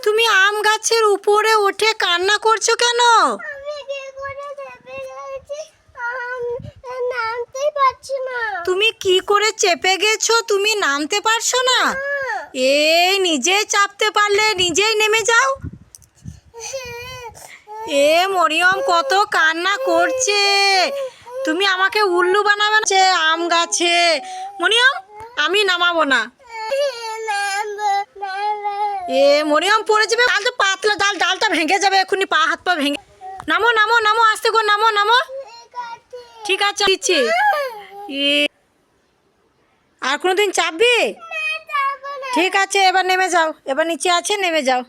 তুমি আম গাছের উপরে উঠে কান্না করছো কেন? তুমি কি করে চেপে গেছো? তুমি নামতে পারছো না? এই নিজেই চাপতে পারলে নিজেই নেমে যাও। এ মরিয়ম কত কান্না করছে। তুমি আমাকে উল্লু বানাবে না আম গাছে। মরিয়ম আমি নামাবো না। এ মরিয়ম পড়ে যাবে, ডালটা পাতলা ডাল, ডালটা ভেঙে যাবে এক্ষুনি, পা হাত পা ভেঙে। নামো নামো নামো, আস্তে করে নামো নামো। ঠিক আছে দিচ্ছি। আর কোনোদিন চাপবি? ঠিক আছে এবার নেমে যাও, এবার নিচে আছে নেমে যাও।